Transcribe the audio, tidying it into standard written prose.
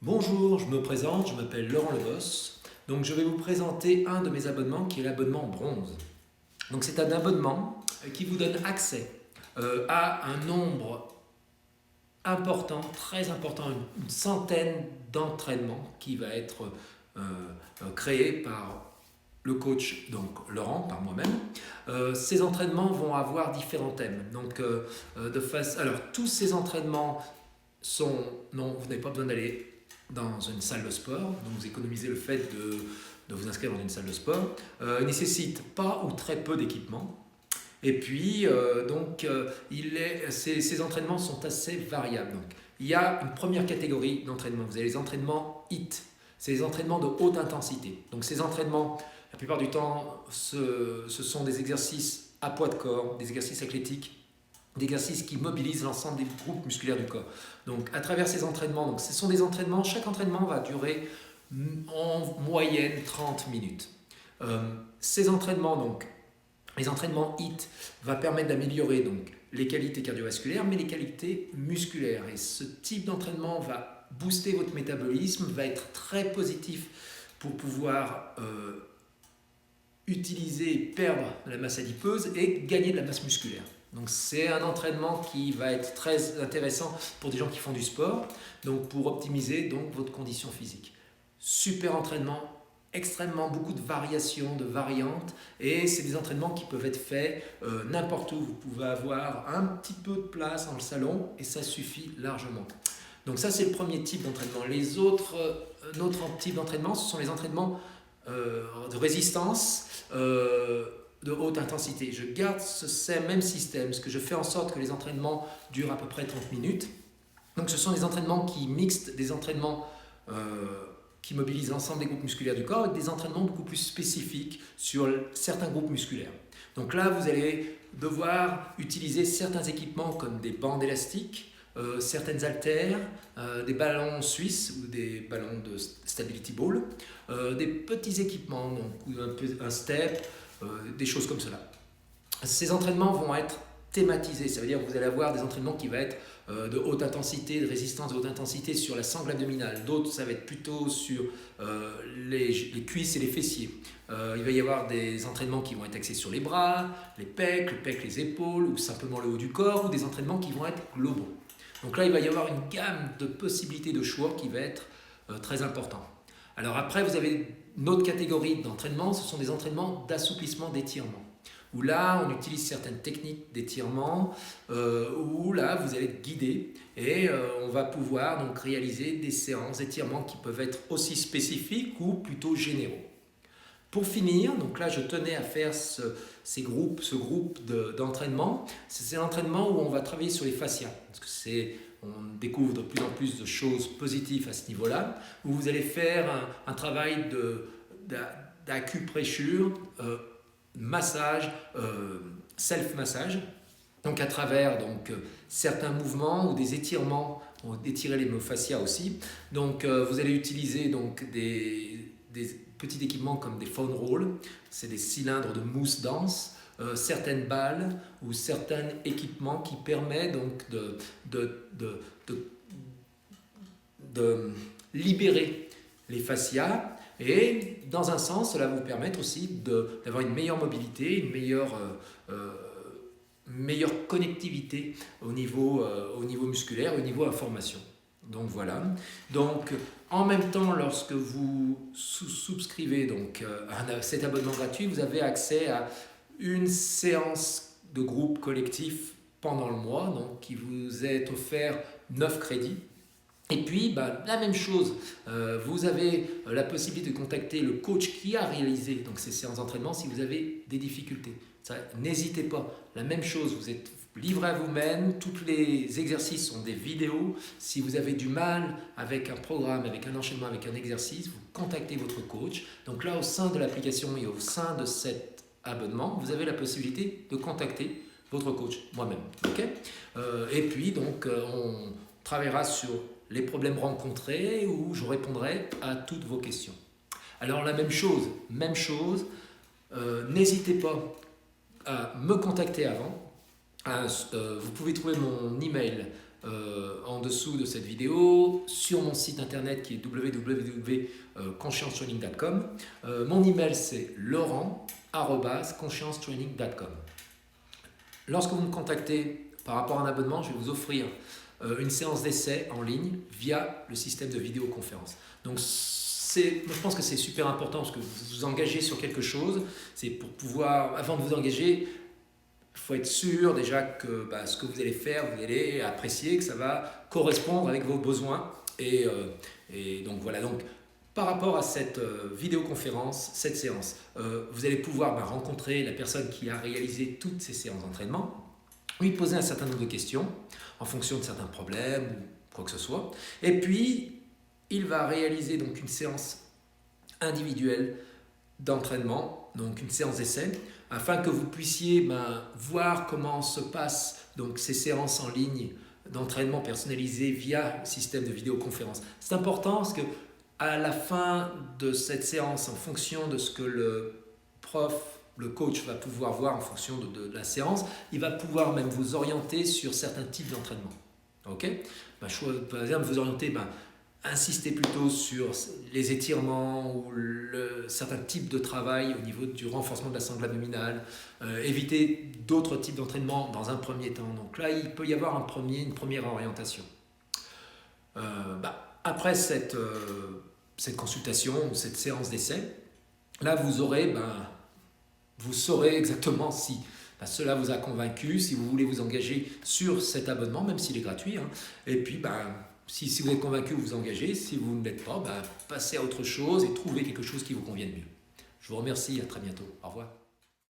Bonjour, je me présente, je m'appelle Laurent Leboss. Donc je vais vous présenter un de mes abonnements qui est l'abonnement bronze. Donc c'est un abonnement qui vous donne accès à un nombre important, très important, une centaine d'entraînements qui va être créé par le coach, donc Laurent, par moi-même. Ces entraînements vont avoir différents thèmes. Donc alors tous ces entraînements non, vous n'avez pas besoin d'aller dans une salle de sport, donc vous économisez le fait de vous inscrire dans une salle de sport. Il nécessite pas ou très peu d'équipement. Et puis, ces entraînements sont assez variables. Donc, il y a une première catégorie d'entraînement. Vous avez les entraînements HIIT. C'est les entraînements de haute intensité. Donc, ces entraînements, la plupart du temps, ce sont des exercices à poids de corps, des exercices athlétiques, d'exercices qui mobilisent l'ensemble des groupes musculaires du corps. Donc à travers ces entraînements, donc ce sont des entraînements, chaque entraînement va durer en moyenne 30 minutes. Ces entraînements, donc les entraînements HIIT, va permettre d'améliorer donc les qualités cardiovasculaires, mais les qualités musculaires. Et ce type d'entraînement va booster votre métabolisme, va être très positif pour pouvoir utiliser, perdre de la masse adipeuse et gagner de la masse musculaire. Donc c'est un entraînement qui va être très intéressant pour des gens qui font du sport, donc pour optimiser donc votre condition physique. Super entraînement, extrêmement beaucoup de variations, de variantes, et c'est des entraînements qui peuvent être faits n'importe où. Vous pouvez avoir un petit peu de place dans le salon et ça suffit largement. Donc ça c'est le premier type d'entraînement. Les autres types d'entraînement, ce sont les entraînements de résistance, de haute intensité. Je garde ce même système, ce que je fais en sorte que les entraînements durent à peu près 30 minutes. Donc ce sont des entraînements qui mixent des entraînements qui mobilisent l'ensemble des groupes musculaires du corps avec des entraînements beaucoup plus spécifiques sur certains groupes musculaires. Donc là, vous allez devoir utiliser certains équipements comme des bandes élastiques, certaines haltères, des ballons suisses ou des ballons de stability ball, des petits équipements, donc un step, des choses comme cela. Ces entraînements vont être thématisés, ça veut dire que vous allez avoir des entraînements qui vont être de haute intensité, de résistance de haute intensité sur la sangle abdominale, d'autres ça va être plutôt sur les cuisses et les fessiers. Il va y avoir des entraînements qui vont être axés sur les bras, les pecs, les épaules ou simplement le haut du corps, ou des entraînements qui vont être globaux. Donc là il va y avoir une gamme de possibilités de choix qui va être très importante. Alors après, vous avez une autre catégorie d'entraînement, ce sont des entraînements d'assouplissement, d'étirement. Où là, on utilise certaines techniques d'étirement, où là, vous allez être guidé et on va pouvoir donc réaliser des séances d'étirement qui peuvent être aussi spécifiques ou plutôt généraux. Pour finir, donc là, je tenais à faire ce groupe d'entraînement. C'est l'entraînement où on va travailler sur les fascias. Parce que on découvre de plus en plus de choses positives à ce niveau-là, où vous allez faire un travail d'acupressure, massage, self-massage, donc à travers certains mouvements ou des étirements, on étirer les myofascias aussi. Donc vous allez utiliser des petits équipements comme des foam rolls, c'est des cylindres de mousse dense, certaines balles ou certains équipements qui permettent donc de libérer les fascias, et dans un sens cela va vous permettre aussi d'avoir une meilleure mobilité, une meilleure connectivité au niveau musculaire, au niveau information. Donc voilà. Donc en même temps, lorsque vous souscrivez à cet abonnement gratuit, vous avez accès à une séance de groupe collectif pendant le mois, donc qui vous est offert 9 crédits. Et puis, la même chose, vous avez la possibilité de contacter le coach qui a réalisé donc, ces séances d'entraînement si vous avez des difficultés. N'hésitez pas. La même chose, vous êtes livré à vous-même, tous les exercices sont des vidéos. Si vous avez du mal avec un programme, avec un enchaînement, avec un exercice, vous contactez votre coach. Donc là, au sein de l'application et au sein de cet abonnement, vous avez la possibilité de contacter votre coach, moi-même. Okay, et puis, donc, on travaillera sur les problèmes rencontrés où je répondrai à toutes vos questions. Alors la même chose, n'hésitez pas à me contacter avant. Vous pouvez trouver mon email en dessous de cette vidéo, sur mon site internet qui est www.consciencetraining.com. Mon email c'est laurent@consciencetraining.com. Lorsque vous me contactez par rapport à un abonnement, je vais vous offrir une séance d'essai en ligne via le système de vidéoconférence. Donc je pense que c'est super important parce que vous vous engagez sur quelque chose. C'est pour pouvoir, avant de vous engager, il faut être sûr déjà que ce que vous allez faire, vous allez apprécier, que ça va correspondre avec vos besoins. Et donc voilà, donc par rapport à cette vidéoconférence, cette séance, vous allez pouvoir rencontrer la personne qui a réalisé toutes ces séances d'entraînement, lui poser un certain nombre de questions en fonction de certains problèmes ou quoi que ce soit. Et puis, il va réaliser donc une séance individuelle d'entraînement, donc une séance d'essai, afin que vous puissiez voir comment se passent donc ces séances en ligne d'entraînement personnalisé via le système de vidéoconférence. C'est important parce que à la fin de cette séance, en fonction de ce que le prof, le coach va pouvoir voir en fonction de la séance, il va pouvoir même vous orienter sur certains types d'entraînement. Ok ? Par exemple, vous orienter, insister plutôt sur les étirements ou certains types de travail au niveau du renforcement de la sangle abdominale, éviter d'autres types d'entraînement dans un premier temps. Donc là, il peut y avoir une première orientation. Après cette consultation ou cette séance d'essai, là vous saurez exactement si cela vous a convaincu, si vous voulez vous engager sur cet abonnement, même s'il est gratuit. Et puis, si vous êtes convaincu, vous vous engagez. Si vous ne l'êtes pas, passez à autre chose et trouvez quelque chose qui vous convienne mieux. Je vous remercie, à très bientôt. Au revoir.